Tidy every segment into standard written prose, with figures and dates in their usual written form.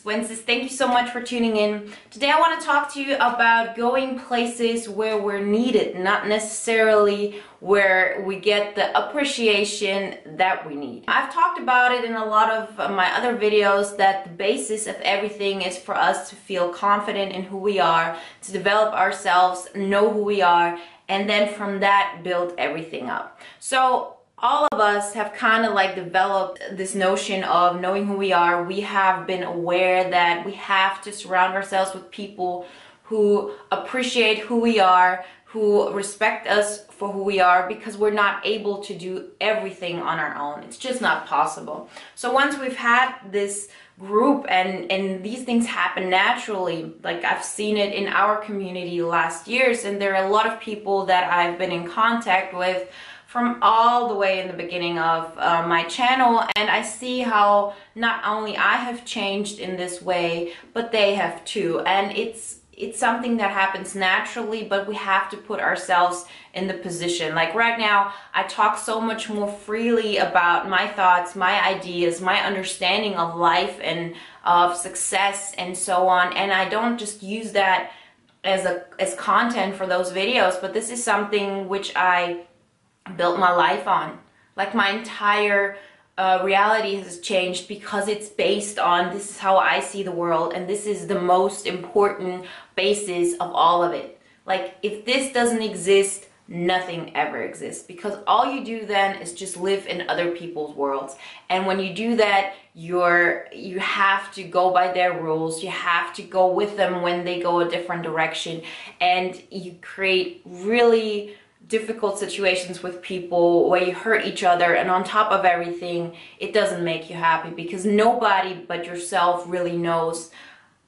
Wenzes. Thank you so much for tuning in. Today I want to talk to you about going places where we're needed, not necessarily where we get the appreciation that we need. I've talked about it in a lot of my other videos that the basis of everything is for us to feel confident in who we are, to develop ourselves, know who we are, and then from that build everything up. So all of us have kind of like developed this notion of knowing who we are. We have been aware that we have to surround ourselves with people who appreciate who we are, who respect us for who we are, because we're not able to do everything on our own. It's just not possible. So once we've had this group and these things happen naturally, like I've seen it in our community last years, and there are a lot of people that I've been in contact with from all the way in the beginning of my channel, and I see how not only I have changed in this way, but they have too. And it's something that happens naturally, but we have to put ourselves in the position. Like right now, I talk so much more freely about my thoughts, my ideas, my understanding of life and of success and so on, and I don't just use that as content for those videos, but this is something which I built my life on. Like my entire reality has changed because it's based on this is how I see the world, and this is the most important basis of all of it. Like if this doesn't exist, nothing ever exists, because all you do then is just live in other people's worlds. And when you do that, you have to go by their rules, you have to go with them when they go a different direction, and you create really difficult situations with people where you hurt each other, and on top of everything, it doesn't make you happy because nobody but yourself really knows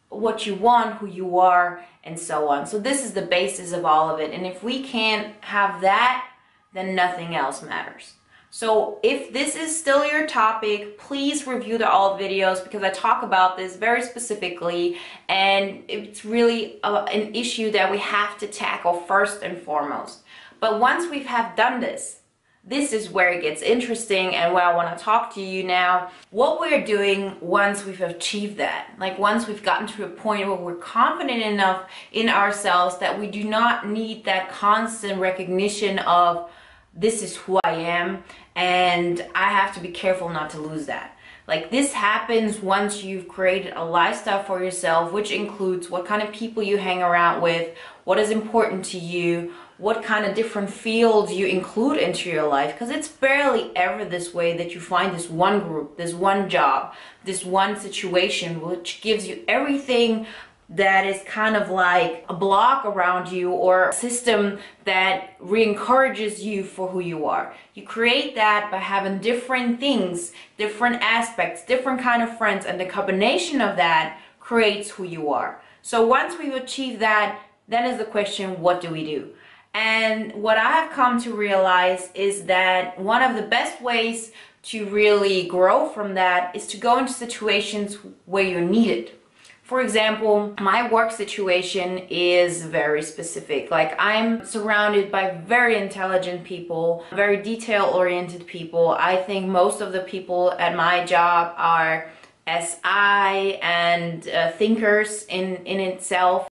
what you want, who you are, and so on. So this is the basis of all of it, and if we can't have that, then nothing else matters. So if this is still your topic, please review the old videos, because I talk about this very specifically, and it's really an issue that we have to tackle first and foremost. But once we have done this, this is where it gets interesting and where I want to talk to you now. What we're doing once we've achieved that, like once we've gotten to a point where we're confident enough in ourselves that we do not need that constant recognition of this is who I am, and I have to be careful not to lose that. Like this happens once you've created a lifestyle for yourself, which includes what kind of people you hang around with, what is important to you, what kind of different fields you include into your life, because it's barely ever this way that you find this one group, this one job, this one situation which gives you everything that is kind of like a block around you or a system that re-encourages you for who you are. You create that by having different things, different aspects, different kind of friends, and the combination of that creates who you are. So once we've achieved that, then is the question, what do we do? And what I have come to realize is that one of the best ways to really grow from that is to go into situations where you're needed. For example, my work situation is very specific. Like I'm surrounded by very intelligent people, very detail-oriented people. I think most of the people at my job are SI and thinkers in itself.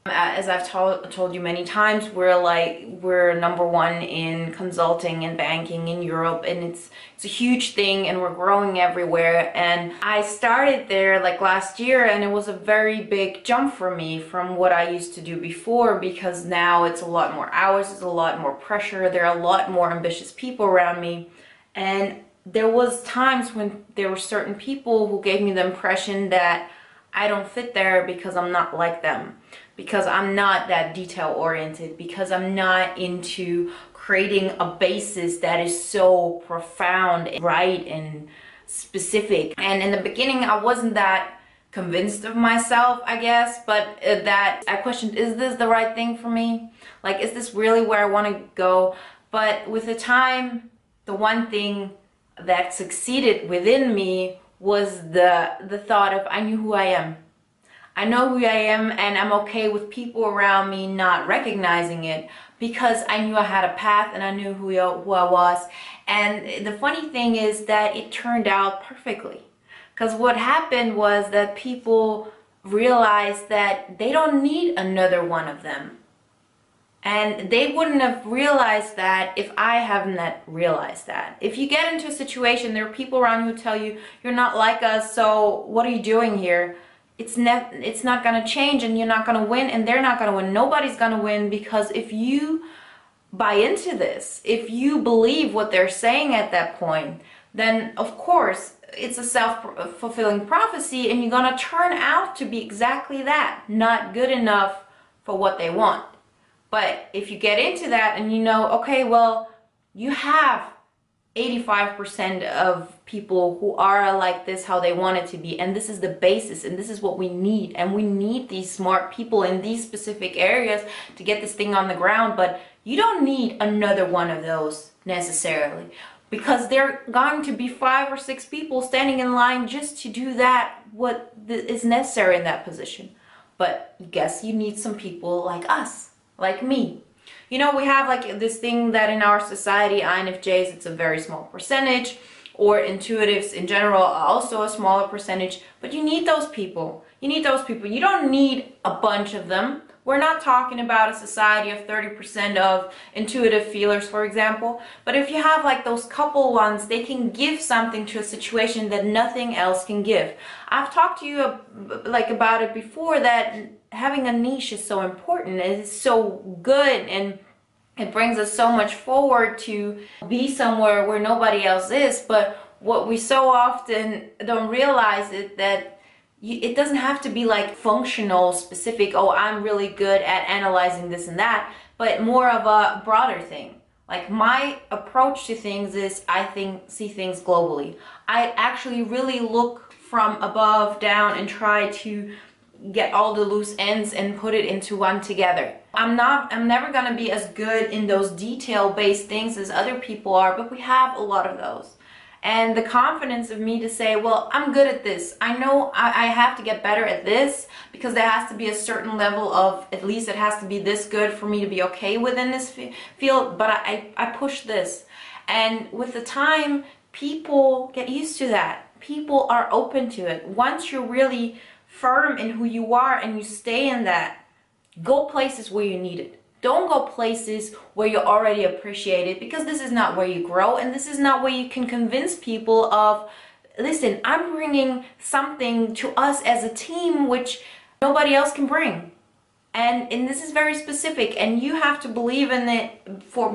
As I've told you many times, we're number one in consulting and banking in Europe, and it's a huge thing, and we're growing everywhere. And I started there like last year, and it was a very big jump for me from what I used to do before, because now it's a lot more hours, it's a lot more pressure, there are a lot more ambitious people around me. And there was times when there were certain people who gave me the impression that I don't fit there because I'm not like them, because I'm not that detail oriented, because I'm not into creating a basis that is so profound and right and specific. And in the beginning I wasn't that convinced of myself, I guess, but that I questioned, is this the right thing for me? Like, is this really where I want to go? But with the time, the one thing that succeeded within me was the thought of I knew who I am. I know who I am, and I'm okay with people around me not recognizing it, because I knew I had a path and I knew who I was. And the funny thing is that it turned out perfectly. Because what happened was that people realized that they don't need another one of them. And they wouldn't have realized that if I haven't realized that. If you get into a situation, there are people around who tell you, you're not like us, so what are you doing here? It's not going to change, and you're not going to win, and they're not going to win. Nobody's going to win, because if you buy into this, if you believe what they're saying at that point, then of course it's a self-fulfilling prophecy, and you're going to turn out to be exactly that, not good enough for what they want. But if you get into that and you know, okay, well, you have 85% of people who are like this, how they want it to be, and this is the basis, and this is what we need, and we need these smart people in these specific areas to get this thing on the ground. But you don't need another one of those necessarily, because there are going to be 5 or 6 people standing in line just to do that, what is necessary in that position. But guess you need some people like us, like me. You know, we have like this thing that in our society, INFJs, it's a very small percentage, or intuitives in general are also a smaller percentage, but you need those people. You need those people. You don't need a bunch of them. We're not talking about a society of 30% of intuitive feelers, for example, but if you have like those couple ones, they can give something to a situation that nothing else can give. I've talked to you like about it before, that having a niche is so important. It's so good, and it brings us so much forward to be somewhere where nobody else is. But what we so often don't realize is that it doesn't have to be like functional, specific, oh, I'm really good at analyzing this and that, but more of a broader thing. Like my approach to things is I see things globally. I actually really look from above down and try to get all the loose ends and put it into one together. I'm never gonna be as good in those detail-based things as other people are, but we have a lot of those. And the confidence of me to say, well, I'm good at this. I know I have to get better at this, because there has to be a certain level of, at least it has to be this good for me to be okay within this field, but I push this. And with the time, people get used to that. People are open to it. Once you're really firm in who you are and you stay in that, go places where you need it. Don't go places where you're already appreciated, because this is not where you grow, and this is not where you can convince people of, listen, I'm bringing something to us as a team which nobody else can bring. And this is very specific, and you have to believe in it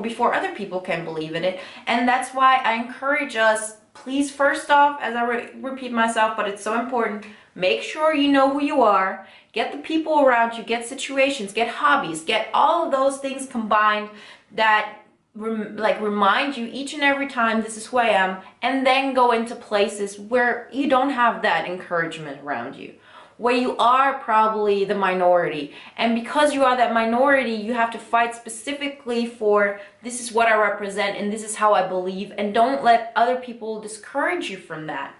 before other people can believe in it. And that's why I encourage us, please, first off, as I repeat myself, but it's so important, make sure you know who you are. Get the people around you, get situations, get hobbies, get all of those things combined that remind you each and every time, this is who I am, and then go into places where you don't have that encouragement around you, where you are probably the minority. And because you are that minority, you have to fight specifically for, this is what I represent and this is how I believe, and don't let other people discourage you from that.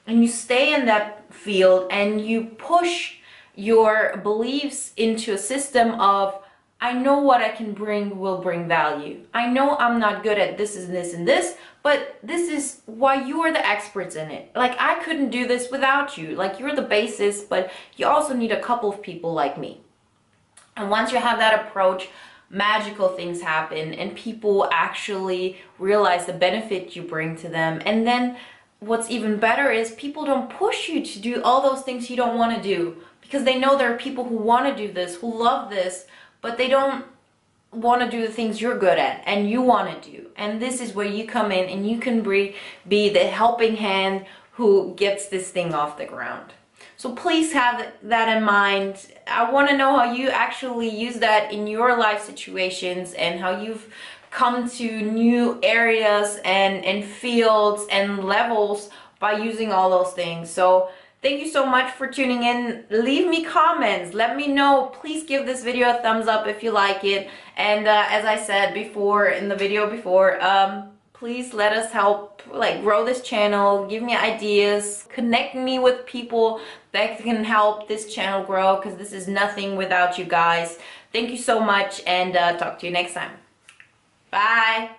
And you stay in that field and you push your beliefs into a system of, I know what I can bring will bring value. I know I'm not good at this and this and this, but this is why you are the experts in it. Like, I couldn't do this without you. Like, you're the basis, but you also need a couple of people like me. And once you have that approach, magical things happen, and people actually realize the benefit you bring to them. And then what's even better is people don't push you to do all those things you don't want to do, because they know there are people who want to do this, who love this, but they don't want to do the things you're good at and you want to do. And this is where you come in, and you can be the helping hand who gets this thing off the ground. So please have that in mind. I want to know how you actually use that in your life situations, and how you've come to new areas and fields and levels by using all those things. So thank you so much for tuning in. Leave me comments. Let me know. Please give this video a thumbs up if you like it. And as I said before in the video before, please let us help grow this channel. Give me ideas. Connect me with people that can help this channel grow, because this is nothing without you guys. Thank you so much, and talk to you next time. Bye.